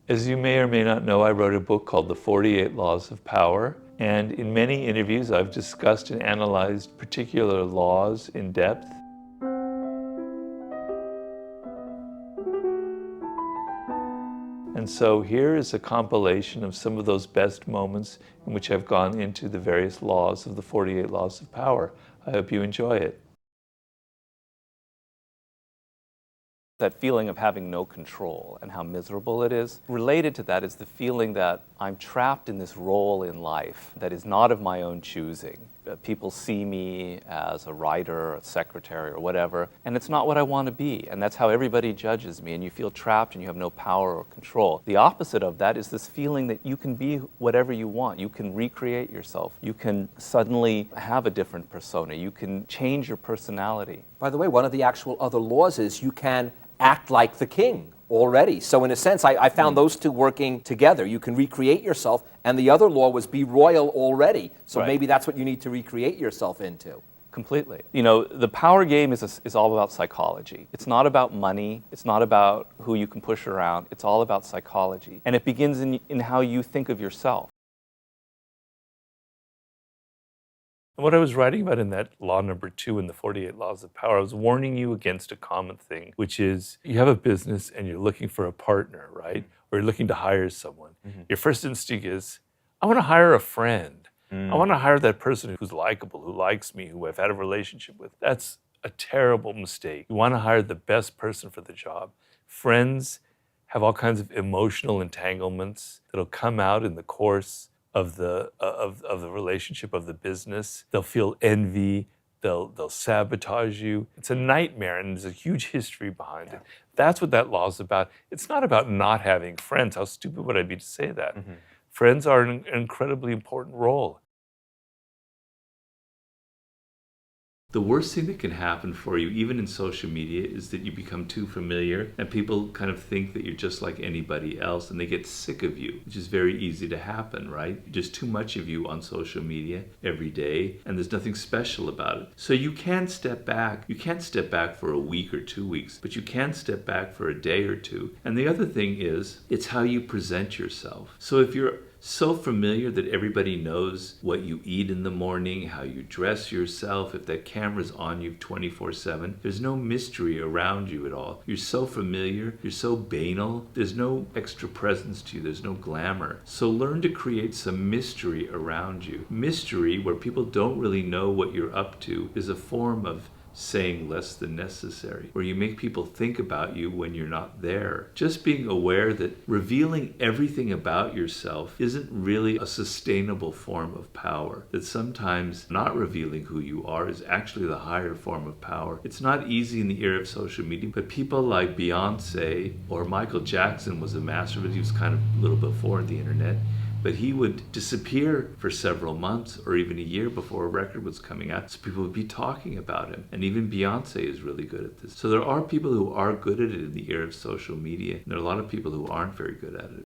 As you may or may not know, I wrote a book called The 48 Laws of Power. And in many interviews, I've discussed and analyzed particular laws in depth. And so here is a compilation of some of those best moments in which I've gone into the various laws of the 48 Laws of Power. I hope you enjoy it. That feeling of having no control and how miserable it is. Related to that is the feeling that I'm trapped in this role in life that is not of my own choosing. People see me as a writer, a secretary, or whatever, and it's not what I want to be. And that's how everybody judges me, and you feel trapped and you have no power or control. The opposite of that is this feeling that you can be whatever you want. You can recreate yourself. You can suddenly have a different persona. You can change your personality. By the way, one of the actual other laws is you can act like the king already. So in a sense, I found those two working together. You can recreate yourself, and the other law was be royal already. So Right. maybe that's what you need to recreate yourself into. Completely. You know, the power game is all about psychology. It's not about money. It's not about who you can push around. It's all about psychology. And it begins in how you think of yourself. And what I was writing about in that law number 2 in the 48 Laws of Power, I was warning you against a common thing, which is you have a business and you're looking for a partner, right? Or you're looking to hire someone. Your first instinct is, I want to hire a friend. I want to hire that person who's likable, who likes me, who I've had a relationship with. That's a terrible mistake. You want to hire the best person for the job. Friends have all kinds of emotional entanglements that'll come out in the course of the relationship, of the business. They'll feel envy. They'll sabotage you. It's a nightmare, and there's a huge history behind it. That's what that law is about. It's not about not having friends. How stupid would I be to say that? Friends are an incredibly important role. The worst thing that can happen for you, even in social media, is that you become too familiar and people kind of think that you're just like anybody else and they get sick of you, which is very easy to happen, right? Just too much of you on social media every day and there's nothing special about it. So you can step back. You can't step back for a week or 2 weeks, but you can step back for a day or two. And the other thing is, it's how you present yourself. So if you're so familiar that everybody knows what you eat in the morning, how you dress yourself, if that camera's on you 24/7, there's no mystery around you at all. You're so familiar, you're so banal, there's no extra presence to you, there's no glamour. So learn to create some mystery around you. Mystery, where people don't really know what you're up to, is a form of saying less than necessary, where you make people think about you when you're not there. Just being aware that revealing everything about yourself isn't really a sustainable form of power, that sometimes not revealing who you are is actually the higher form of power. It's not easy in the era of social media, but people like Beyonce or Michael Jackson was a master of it. He was kind of a little before the internet. But he would disappear for several months or even a year before a record was coming out, so people would be talking about him. And even Beyonce is really good at this. So there are people who are good at it in the era of social media, and there are a lot of people who aren't very good at it.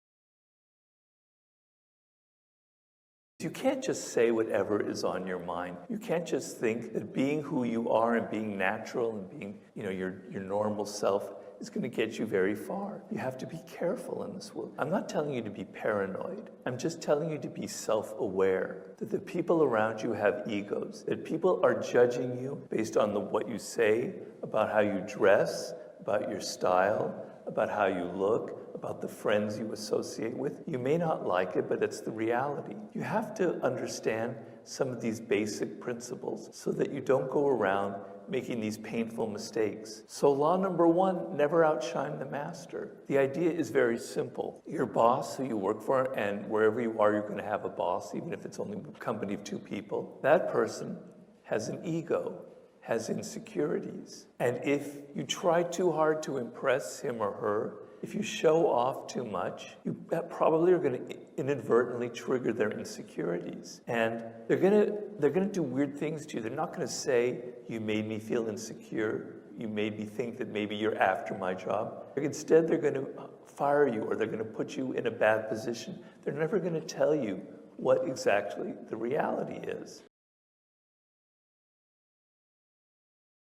You can't just say whatever is on your mind. You can't just think that being who you are and being natural and being, your normal self is going to get you very far. You have to be careful in this world. I'm not telling you to be paranoid. I'm just telling you to be self-aware, that the people around you have egos, that people are judging you based on what you say, about how you dress, about your style, about how you look, about the friends you associate with. You may not like it, but it's the reality. You have to understand some of these basic principles so that you don't go around making these painful mistakes. So law number 1, never outshine the master. The idea is very simple. Your boss, who you work for, and wherever you are, you're going to have a boss, even if it's only a company of 2 people. That person has an ego, has insecurities. And if you try too hard to impress him or her, if you show off too much, you probably are going to inadvertently trigger their insecurities. And they're going to do weird things to you. They're not going to say, you made me feel insecure. You made me think that maybe you're after my job. Instead, they're going to fire you or they're going to put you in a bad position. They're never going to tell you what exactly the reality is.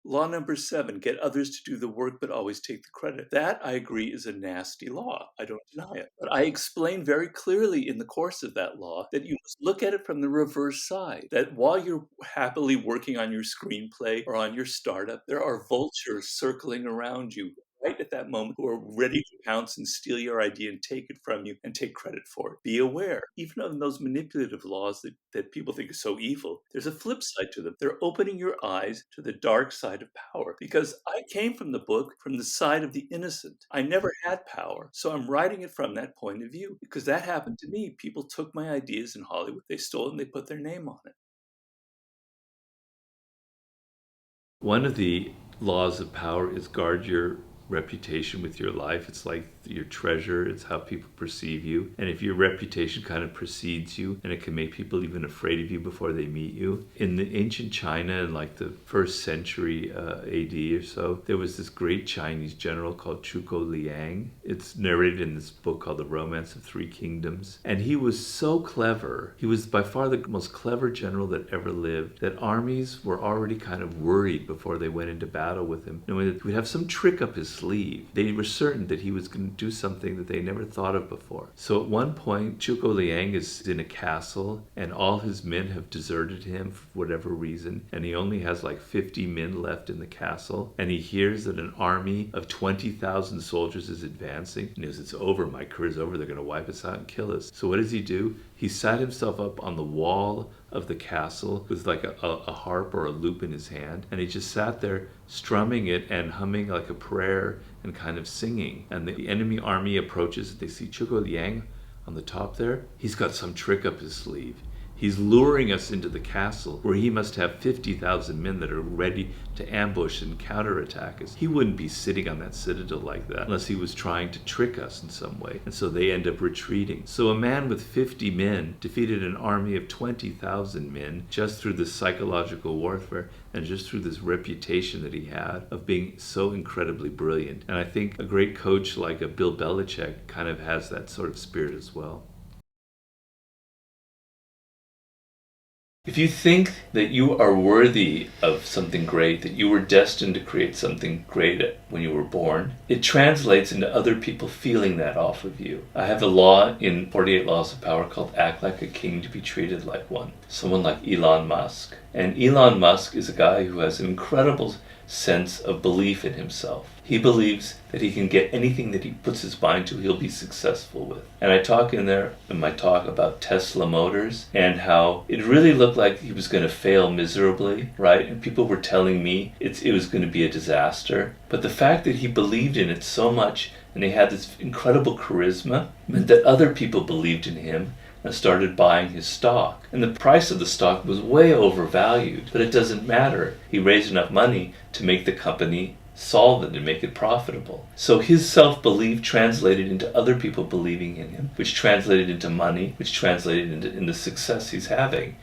Law number 7, get others to do the work but always take the credit. That, I agree, is a nasty law. I don't deny it. But I explain very clearly in the course of that law that you must look at it from the reverse side. That while you're happily working on your screenplay or on your startup, there are vultures circling around you right at that moment who are ready to pounce and steal your idea and take it from you and take credit for it. Be aware. Even on those manipulative laws that people think are so evil, there's a flip side to them. They're opening your eyes to the dark side of power. Because I came from the book from the side of the innocent. I never had power. So I'm writing it from that point of view. Because that happened to me. People took my ideas in Hollywood, they stole it, and they put their name on it. One of the laws of power is guard your reputation with your life. It's like your treasure. It's how people perceive you. And if your reputation kind of precedes you, and it can make people even afraid of you before they meet you. In the ancient China, in like the 1st century AD or so, there was this great Chinese general called Zhuge Liang. It's narrated in this book called The Romance of Three Kingdoms. And he was so clever. He was by far the most clever general that ever lived, that armies were already kind of worried before they went into battle with him, knowing that he would have some trick up his sleeve. They were certain that he was going to do something that they never thought of before. So at one point, Zhuge Liang is in a castle, and all his men have deserted him for whatever reason, and he only has like 50 men left in the castle, and he hears that an army of 20,000 soldiers is advancing, and he goes, it's over, my career's over, they're going to wipe us out and kill us. So what does he do? He sat himself up on the wall of the castle with like a harp or a lute in his hand, and he just sat there strumming it and humming like a prayer and kind of singing. And the enemy army approaches. They see Zhuge Liang on the top there. He's got some trick up his sleeve. He's luring us into the castle where he must have 50,000 men that are ready to ambush and counterattack us. He wouldn't be sitting on that citadel like that unless he was trying to trick us in some way. And so they end up retreating. So a man with 50 men defeated an army of 20,000 men just through this psychological warfare and just through this reputation that he had of being so incredibly brilliant. And I think a great coach like a Bill Belichick kind of has that sort of spirit as well. If you think that you are worthy of something great, that you were destined to create something great when you were born, it translates into other people feeling that off of you. I have a law in 48 Laws of Power called Act Like a King to be Treated Like One. Someone like Elon Musk. And Elon Musk is a guy who has an incredible sense of belief in himself. He believes that he can get anything that he puts his mind to, he'll be successful with. And I talk in my talk about Tesla Motors and how it really looked like he was going to fail miserably, right? And people were telling me it was going to be a disaster. But the fact that he believed in it so much and he had this incredible charisma meant that other people believed in him and started buying his stock. And the price of the stock was way overvalued, but it doesn't matter. He raised enough money to make the company solvent and make it profitable. So his self-belief translated into other people believing in him, which translated into money, which translated into success he's having.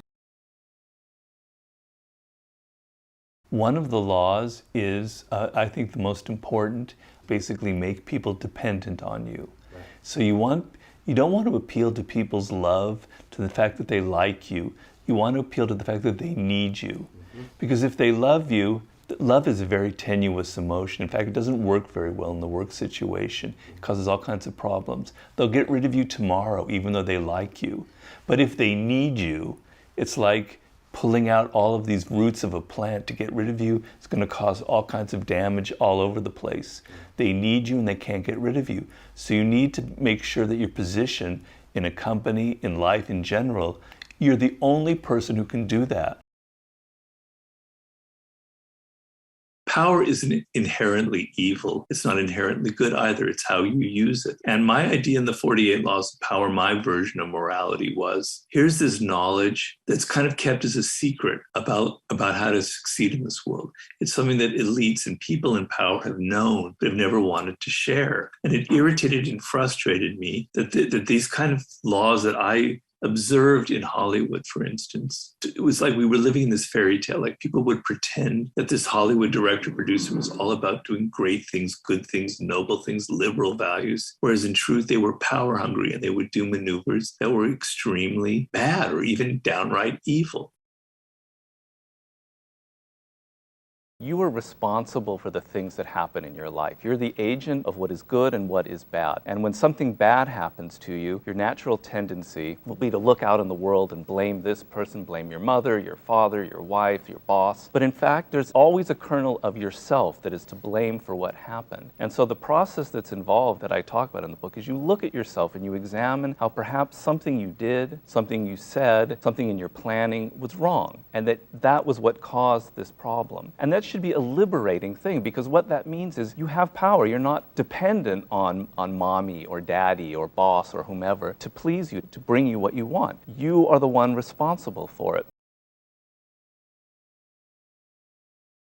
One of the laws is, I think the most important, basically make people dependent on you. Right. So you don't want to appeal to people's love, to the fact that they like you. You want to appeal to the fact that they need you. Mm-hmm. Because if they love you, love is a very tenuous emotion. In fact, it doesn't work very well in the work situation. It causes all kinds of problems. They'll get rid of you tomorrow, even though they like you. But if they need you, it's like pulling out all of these roots of a plant to get rid of you. It's going to cause all kinds of damage all over the place. They need you and they can't get rid of you. So you need to make sure that your position in a company, in life in general, you're the only person who can do that. Power isn't inherently evil. It's not inherently good either. It's how you use it. And my idea in the 48 Laws of Power, my version of morality was, here's this knowledge that's kind of kept as a secret about how to succeed in this world. It's something that elites and people in power have known, but have never wanted to share. And it irritated and frustrated me that these kind of laws that I observed in Hollywood, for instance, it was like we were living in this fairy tale. Like people would pretend that this Hollywood director producer was all about doing great things, good things, noble things, liberal values, whereas in truth they were power hungry and they would do maneuvers that were extremely bad or even downright evil. You are responsible for the things that happen in your life. You're the agent of what is good and what is bad. And when something bad happens to you, your natural tendency will be to look out in the world and blame this person, blame your mother, your father, your wife, your boss. But in fact, there's always a kernel of yourself that is to blame for what happened. And so the process that's involved that I talk about in the book is you look at yourself and you examine how perhaps something you did, something you said, something in your planning was wrong, and that was what caused this problem. And that should be a liberating thing, because what that means is you have power. You're not dependent on mommy or daddy or boss or whomever to please you, to bring you what you want. You are the one responsible for it.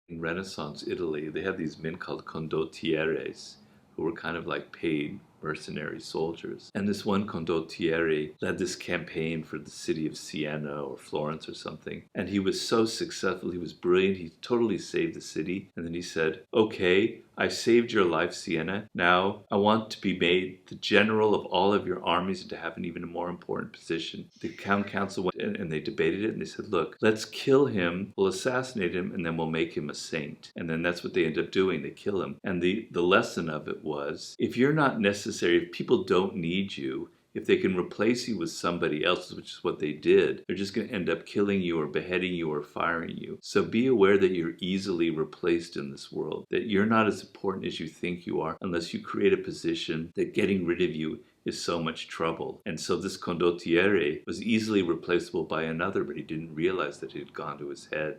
In Renaissance Italy, they had these men called condottieres, who were kind of like paid mercenary soldiers. And this one condottiere led this campaign for the city of Siena or Florence or something. And he was so successful, he was brilliant, he totally saved the city. And then he said, okay, I saved your life, Siena. Now I want to be made the general of all of your armies and to have an even more important position. The town council went in and they debated it and they said, look, let's kill him, we'll assassinate him, and then we'll make him a saint. And then that's what they end up doing, they kill him. And the lesson of it was, if you're not necessary, if people don't need you, if they can replace you with somebody else, which is what they did, they're just going to end up killing you or beheading you or firing you. So be aware that you're easily replaced in this world, that you're not as important as you think you are unless you create a position that getting rid of you is so much trouble. And so this condottiere was easily replaceable by another, but he didn't realize that it had gone to his head.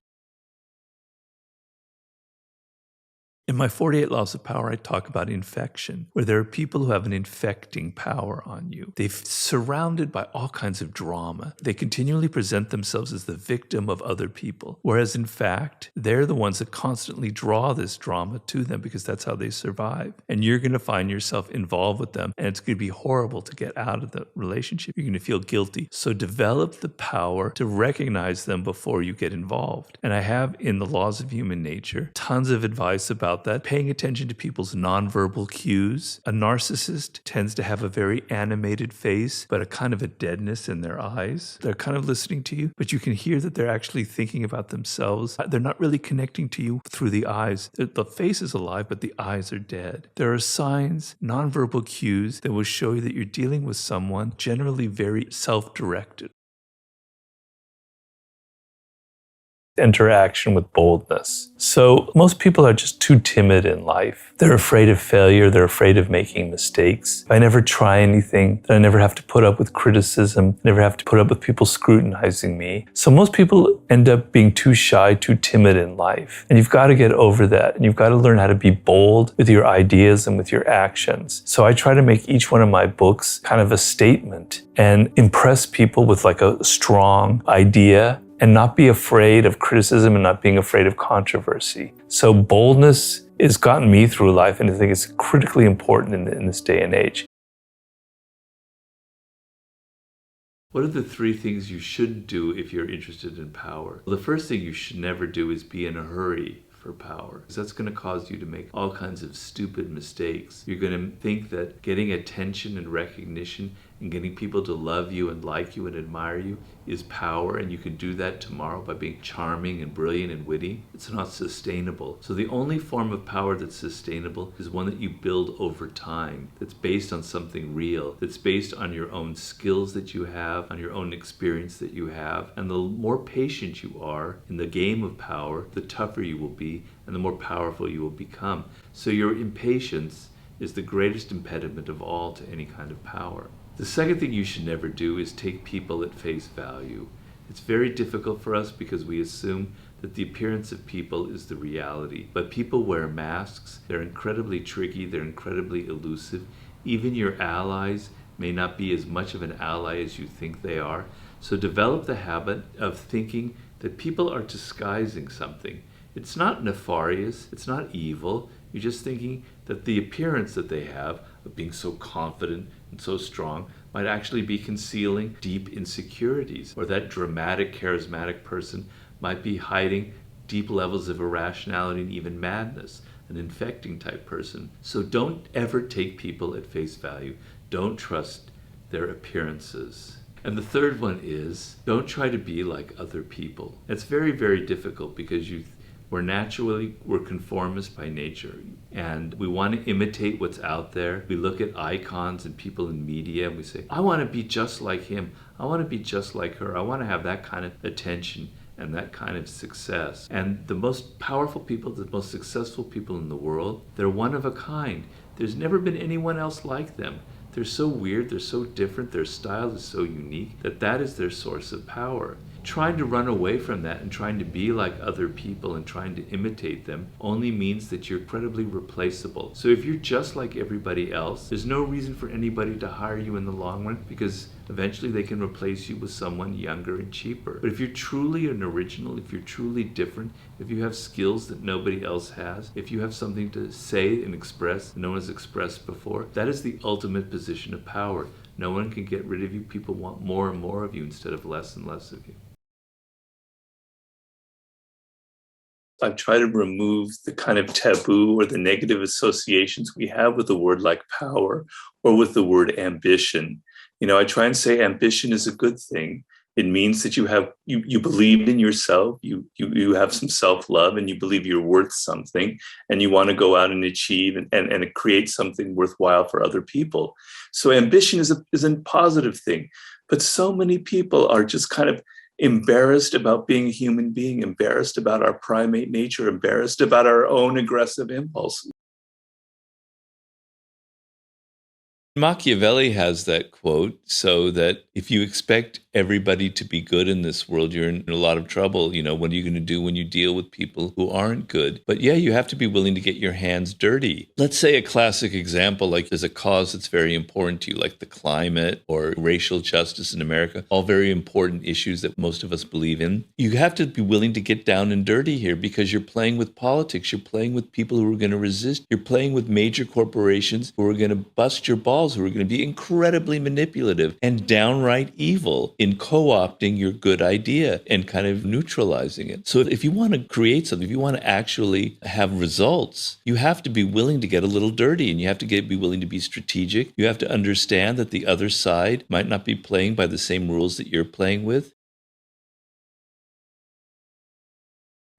In my 48 Laws of Power, I talk about infection, where there are people who have an infecting power on you. They're surrounded by all kinds of drama. They continually present themselves as the victim of other people, whereas in fact, they're the ones that constantly draw this drama to them because that's how they survive. And you're going to find yourself involved with them, and it's going to be horrible to get out of the relationship. You're going to feel guilty. So develop the power to recognize them before you get involved. And I have in the Laws of Human Nature tons of advice about that, paying attention to people's nonverbal cues. A narcissist tends to have a very animated face, but a kind of a deadness in their eyes. They're kind of listening to you, but you can hear that they're actually thinking about themselves. They're not really connecting to you through the eyes. The face is alive, but the eyes are dead. There are signs, nonverbal cues that will show you that you're dealing with someone generally very self-directed. Interaction with boldness. So most people are just too timid in life. They're afraid of failure. They're afraid of making mistakes. If I never try anything, then I never have to put up with criticism, never have to put up with people scrutinizing me. So most people end up being too shy, too timid in life. And you've got to get over that. And you've got to learn how to be bold with your ideas and with your actions. So I try to make each one of my books kind of a statement and impress people with like a strong idea, and not be afraid of criticism and not being afraid of controversy. So boldness has gotten me through life, and I think it's critically important in this day and age. What are the 3 things you shouldn't do if you're interested in power? Well, the first thing you should never do is be in a hurry for power, because that's going to cause you to make all kinds of stupid mistakes. You're going to think that getting attention and recognition and getting people to love you and like you and admire you is power, and you can do that tomorrow by being charming and brilliant and witty. It's not sustainable. So the only form of power that's sustainable is one that you build over time, that's based on something real, that's based on your own skills that you have, on your own experience that you have. And the more patient you are in the game of power, the tougher you will be and the more powerful you will become. So your impatience is the greatest impediment of all to any kind of power. The second thing you should never do is take people at face value. It's very difficult for us because we assume that the appearance of people is the reality. But people wear masks. They're incredibly tricky. They're incredibly elusive. Even your allies may not be as much of an ally as you think they are. So develop the habit of thinking that people are disguising something. It's not nefarious. It's not evil. You're just thinking that the appearance that they have of being so confident and so strong might actually be concealing deep insecurities, or that dramatic, charismatic person might be hiding deep levels of irrationality and even madness, an infecting type person. So don't ever take people at face value. Don't trust their appearances. And the third one is, don't try to be like other people. It's very, very difficult because you We're conformists by nature, and we want to imitate what's out there. We look at icons and people in media and we say, I want to be just like him. I want to be just like her. I want to have that kind of attention and that kind of success. And the most powerful people, the most successful people in the world, they're one of a kind. There's never been anyone else like them. They're so weird, they're so different, their style is so unique that is their source of power. Trying to run away from that and trying to be like other people and trying to imitate them only means that you're incredibly replaceable. So if you're just like everybody else, there's no reason for anybody to hire you in the long run, because eventually they can replace you with someone younger and cheaper. But if you're truly an original, if you're truly different, if you have skills that nobody else has, if you have something to say and express that no one has expressed before, that is the ultimate position of power. No one can get rid of you. People want more and more of you instead of less and less of you. I try to remove the kind of taboo or the negative associations we have with a word like power or with the word ambition. I try and say ambition is a good thing. It means that you believe in yourself, you have some self-love, and you believe you're worth something, and you want to go out and achieve and create something worthwhile for other people. So ambition is a positive thing. But so many people are just kind of embarrassed about being a human being, embarrassed about our primate nature, embarrassed about our own aggressive impulses. Machiavelli has that quote, so that if you expect everybody to be good in this world, you're in a lot of trouble. What are you going to do when you deal with people who aren't good? But yeah, you have to be willing to get your hands dirty. Let's say a classic example, like there's a cause that's very important to you, like the climate or racial justice in America, all very important issues that most of us believe in. You have to be willing to get down and dirty here, because you're playing with politics. You're playing with people who are going to resist. You're playing with major corporations who are going to bust your balls, who are going to be incredibly manipulative and downright evil in co-opting your good idea and kind of neutralizing it. So if you want to create something, if you want to actually have results, you have to be willing to get a little dirty, and you have to be willing to be strategic. You have to understand that the other side might not be playing by the same rules that you're playing with.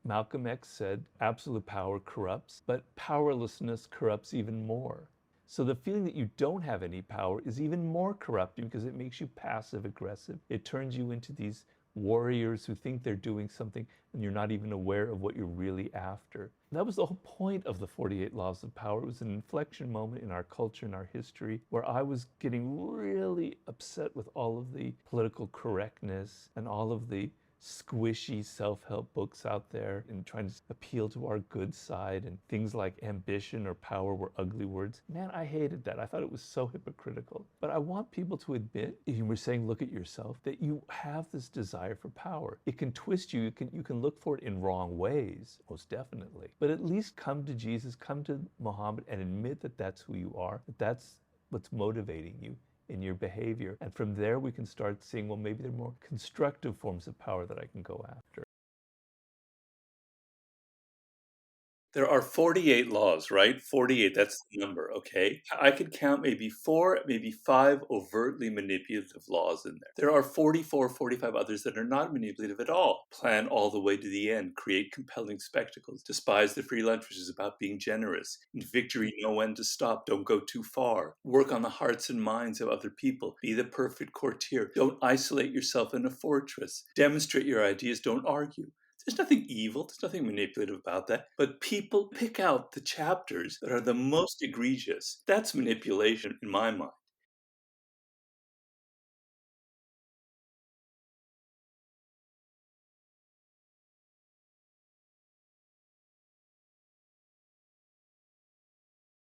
Malcolm X said, absolute power corrupts, but powerlessness corrupts even more. So the feeling that you don't have any power is even more corrupting, because it makes you passive aggressive. It turns you into these warriors who think they're doing something and you're not even aware of what you're really after. That was the whole point of the 48 Laws of Power. It was an inflection moment in our culture and our history where I was getting really upset with all of the political correctness and all of the squishy self-help books out there and trying to appeal to our good side, and things like ambition or power were ugly words. Man, I hated that. I thought it was so hypocritical. But I want people to admit, if you were saying look at yourself, that you have this desire for power. It can twist you. You can look for it in wrong ways, most definitely. But at least come to Jesus, come to Muhammad, and admit that that's who you are, that that's what's motivating you in your behavior. And from there, we can start seeing, well, maybe there are more constructive forms of power that I can go after. There are 48 laws, right? 48, that's the number, okay? I could count maybe 4, maybe 5 overtly manipulative laws in there. There are 44, 45 others that are not manipulative at all. Plan all the way to the end, create compelling spectacles, despise the free lunch, which is about being generous. In victory, know when to stop, don't go too far. Work on the hearts and minds of other people. Be the perfect courtier. Don't isolate yourself in a fortress. Demonstrate your ideas, don't argue. There's nothing evil, there's nothing manipulative about that. But people pick out the chapters that are the most egregious. That's manipulation in my mind.